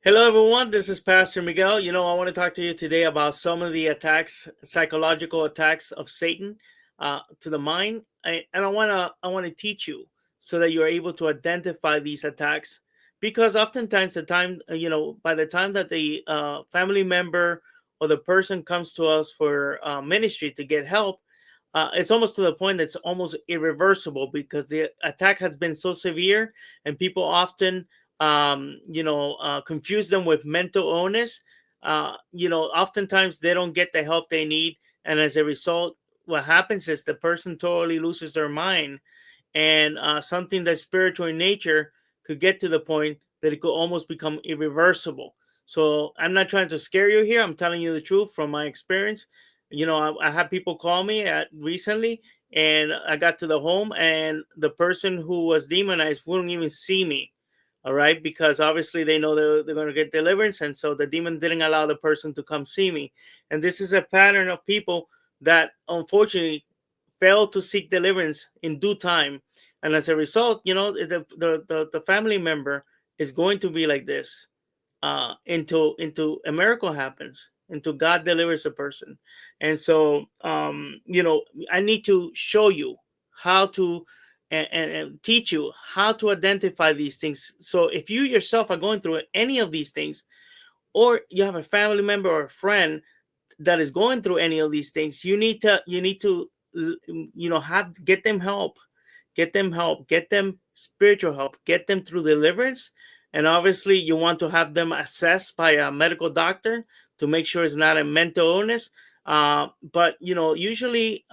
Hello, everyone. This is Pastor Miguel. I want to talk to you today about some of the attacks, psychological attacks of Satan to the mind, and I want to teach you so that you are able to identify these attacks. Because oftentimes, by the time that the family member or the person comes to us for ministry to get help, it's almost to the point that's almost irreversible because the attack has been so severe, and people often confuse them with mental illness. Oftentimes they don't get the help they need, and as a result, what happens is the person totally loses their mind, and something that's spiritual in nature could get to the point that it could almost become irreversible. So I'm not trying to scare you here. I'm telling you the truth from my experience. I had people call me recently, and I got to the home, and the person who was demonized wouldn't even see me. All right, because obviously they know they're going to get deliverance, and so the demon didn't allow the person to come see me. And this is a pattern of people that unfortunately fail to seek deliverance in due time, and as a result, the family member is going to be like this into a miracle happens, until God delivers a person. And so I need to show you how to and teach you how to identify these things. So if you yourself are going through any of these things, or you have a family member or a friend that is going through any of these things, you need to have get them help, get them spiritual help, get them through deliverance. And obviously you want to have them assessed by a medical doctor to make sure it's not a mental illness. But usually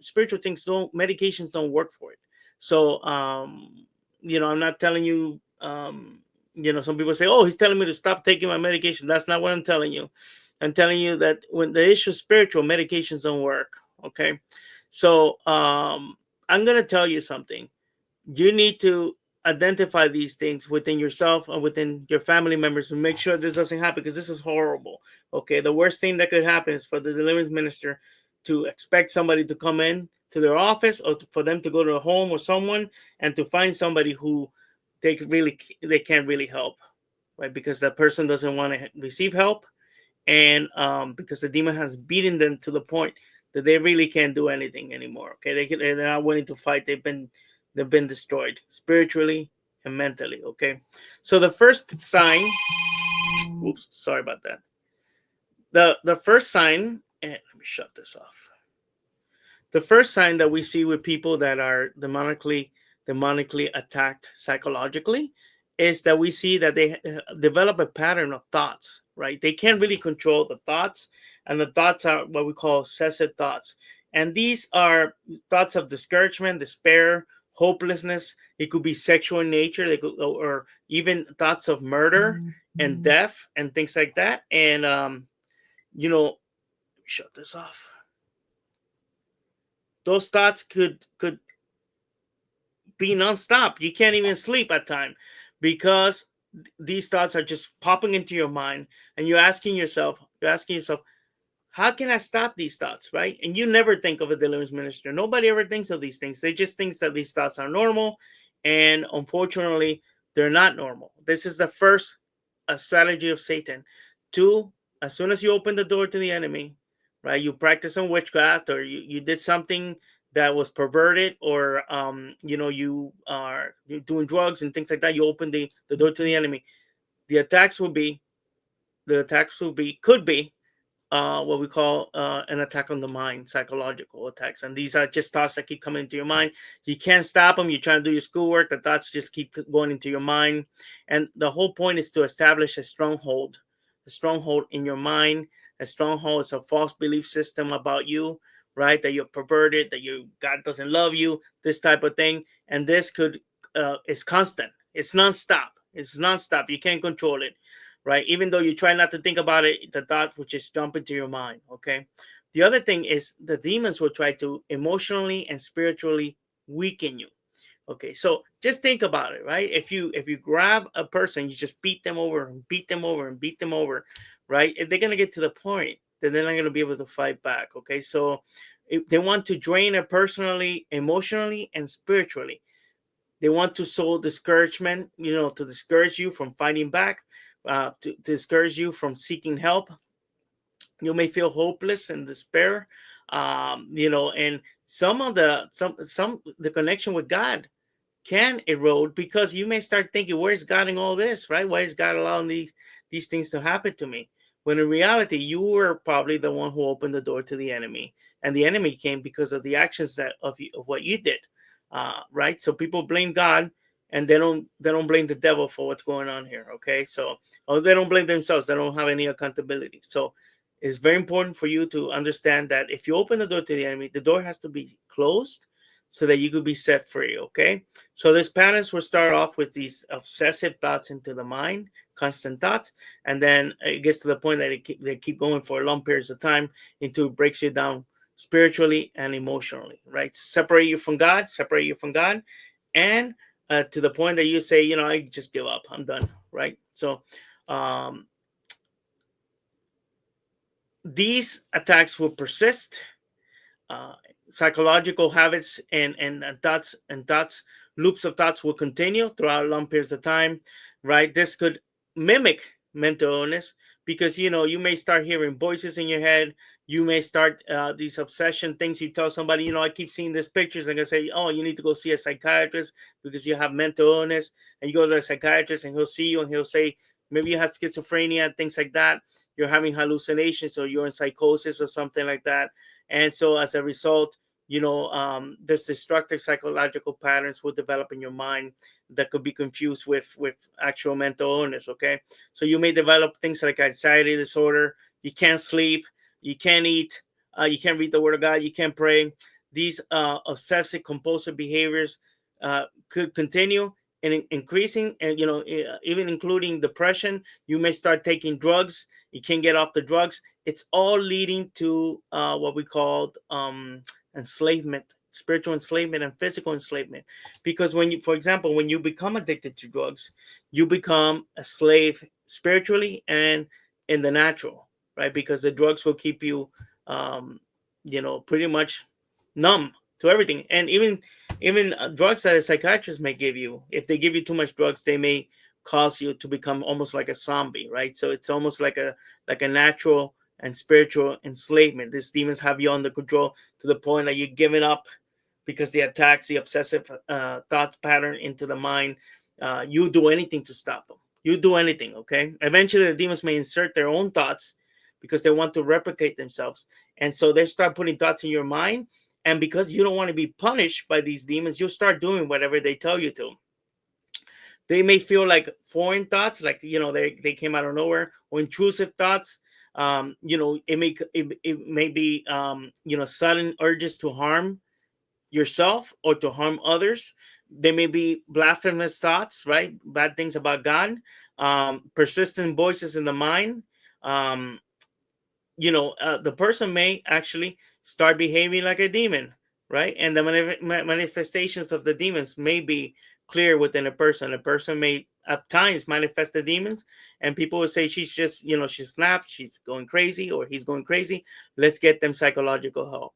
spiritual things don't medications don't work for it. So I'm not telling you, some people say, oh, he's telling me to stop taking my medication. That's not what I'm telling you. I'm telling you that when the issue is spiritual, medications don't work. Okay. So I'm going to tell you something. You need to identify these things within yourself and within your family members and make sure this doesn't happen, because this is horrible. Okay. The worst thing that could happen is for the deliverance minister to expect somebody to come in to their office, or for them to go to a home or someone and to find somebody who they can't really help, right? Because that person doesn't want to receive help, and because the demon has beaten them to the point that they really can't do anything anymore. Okay, they're not willing to fight. They've been destroyed spiritually and mentally. Okay, so the first sign. Oops, sorry about that. The first sign. And let me shut this off. The first sign that we see with people that are demonically attacked psychologically is that we see that they develop a pattern of thoughts, right? They can't really control the thoughts, and the thoughts are what we call obsessive thoughts. And these are thoughts of discouragement, despair, hopelessness. It could be sexual in nature, or even thoughts of murder and death and things like that. And you know shut this off. Those thoughts could be nonstop. You can't even sleep at time, because these thoughts are just popping into your mind, and you're asking yourself, how can I stop these thoughts, right? And you never think of a deliverance minister. Nobody ever thinks of these things. They just think that these thoughts are normal, and unfortunately, they're not normal. This is the first strategy of Satan. To, as soon as you open the door to the enemy, right? You practice some witchcraft, or you did something that was perverted, or you're doing drugs and things like that. You open the door to the enemy. The attacks will be the attacks will be could be what we call an attack on the mind, psychological attacks. And these are just thoughts that keep coming into your mind. You can't stop them. You're trying to do your schoolwork. The thoughts just keep going into your mind. And the whole point is to establish a stronghold in your mind. A stronghold is a false belief system about you, right? That you're perverted, that God doesn't love you, this type of thing. And this is constant. It's nonstop. It's nonstop. You can't control it, right? Even though you try not to think about it, the thought will just jump into your mind. Okay. The other thing is the demons will try to emotionally and spiritually weaken you. Okay, so just think about it, right? If you grab a person, you just beat them over and beat them over and beat them over, right? They're gonna get to the point that they're not gonna be able to fight back. Okay, so if they want to drain it personally, emotionally, and spiritually. They want to sow discouragement, to discourage you from fighting back. to discourage you from seeking help. You may feel hopeless and despair, and some the connection with God can erode, because you may start thinking, where's God in all this, right? Why is God allowing these things to happen to me? When in reality, you were probably the one who opened the door to the enemy, and the enemy came because of the actions of what you did, right? So people blame God, and they don't blame the devil for what's going on here. Okay, so, or they don't blame themselves. They don't have any accountability. So it's very important for you to understand that if you open the door to the enemy, the door has to be closed so that you could be set free. Okay, so these patterns will start off with these obsessive thoughts into the mind, constant thoughts, and then it gets to the point that they keep going for long periods of time until it breaks you down spiritually and emotionally, right? Separate you from God, and to the point that you say, I just give up, I'm done, right? So um, these attacks will persist. uh, Psychological habits and thoughts, loops of thoughts will continue throughout long periods of time, right? This could mimic mental illness, because you may start hearing voices in your head. You may start these obsession things. You tell somebody, I keep seeing these pictures, and they say, oh, you need to go see a psychiatrist because you have mental illness. And you go to a psychiatrist, and he'll see you, and he'll say, maybe you have schizophrenia, things like that. You're having hallucinations, or you're in psychosis or something like that. And so as a result, this destructive psychological patterns will develop in your mind that could be confused with actual mental illness. Okay, so you may develop things like anxiety disorder. You can't sleep, you can't eat, you can't read the word of God, you can't pray. These obsessive compulsive behaviors could continue and increasing, and even including depression. You may start taking drugs. You can't get off the drugs. It's all leading to what we call enslavement, spiritual enslavement and physical enslavement. Because for example, when you become addicted to drugs, you become a slave spiritually and in the natural, right? Because the drugs will keep you, pretty much numb to everything. And even drugs that a psychiatrist may give you, if they give you too much drugs, they may cause you to become almost like a zombie, right? So it's almost like a natural and spiritual enslavement. These demons have you under control to the point that you're giving up because the attacks, the obsessive thought pattern into the mind. You do anything to stop them. You do anything, okay? Eventually, the demons may insert their own thoughts because they want to replicate themselves. And so they start putting thoughts in your mind. And because you don't want to be punished by these demons, you start doing whatever they tell you to. They may feel like foreign thoughts, like they came out of nowhere, or intrusive thoughts. It may be sudden urges to harm yourself or to harm others. They may be blasphemous thoughts, right? Bad things about God. Persistent voices in the mind. Um, the person may actually start behaving like a demon, right? And the manifestations of the demons may be clear within a person. A person may at times manifest the demons, and people will say, she's just, she snapped, she's going crazy, or he's going crazy. Let's get them psychological help.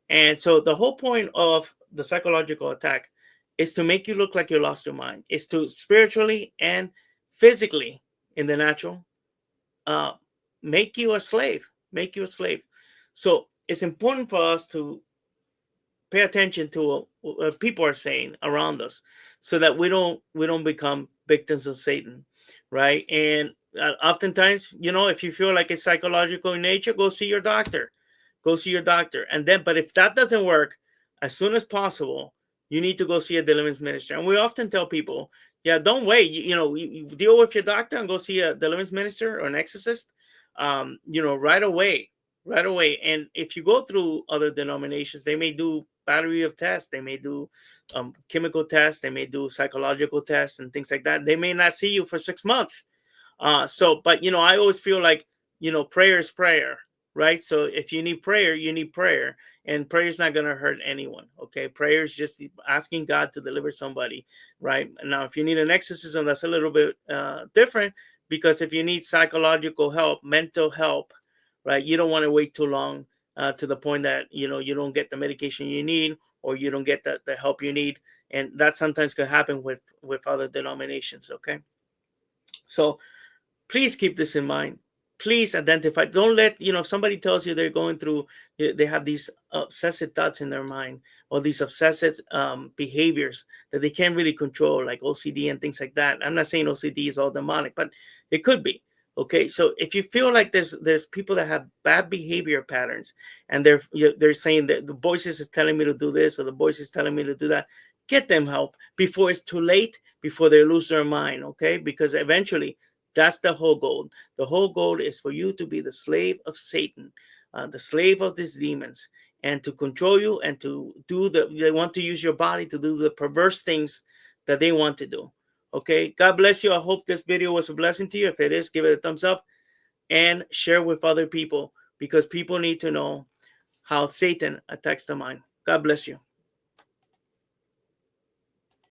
And so the whole point of the psychological attack is to make you look like you lost your mind. Is to spiritually and physically, in the natural, uh, make you a slave. Make you a slave. So it's important for us to pay attention to what people are saying around us, so that we don't become victims of Satan, right? And oftentimes, if you feel like it's psychological in nature, go see your doctor. Go see your doctor. And then, but if that doesn't work, as soon as possible, you need to go see a deliverance minister. And we often tell people, yeah, don't wait. You deal with your doctor and go see a deliverance minister or an exorcist, right away, right away. And if you go through other denominations, they may do battery of tests. They may do chemical tests. They may do psychological tests and things like that. They may not see you for 6 months. But I always feel like, prayer is prayer, right? So if you need prayer, you need prayer, and prayer is not going to hurt anyone. Okay, prayer is just asking God to deliver somebody, right? Now, if you need an exorcism, that's a little bit different, because if you need psychological help, mental help, right, you don't want to wait too long to the point that you don't get the medication you need, or you don't get the help you need, and that sometimes could happen with other denominations. Okay, so Please keep this in mind. Please identify. Don't let, if somebody tells you they're going through, they have these obsessive thoughts in their mind, or these obsessive behaviors that they can't really control, like OCD and things like that. I'm not saying OCD is all demonic, but it could be. Okay, so if you feel like there's people that have bad behavior patterns, and they're saying that the voices is telling me to do this, or the voice is telling me to do that, get them help before it's too late, before they lose their mind. Okay, because eventually that's the whole goal. The whole goal is for you to be the slave of Satan, the slave of these demons, and to control you, and to do they want to use your body to do the perverse things that they want to do. Okay, God bless you. I hope this video was a blessing to you. If it is, give it a thumbs up and share with other people, because people need to know how Satan attacks the mind. God bless you.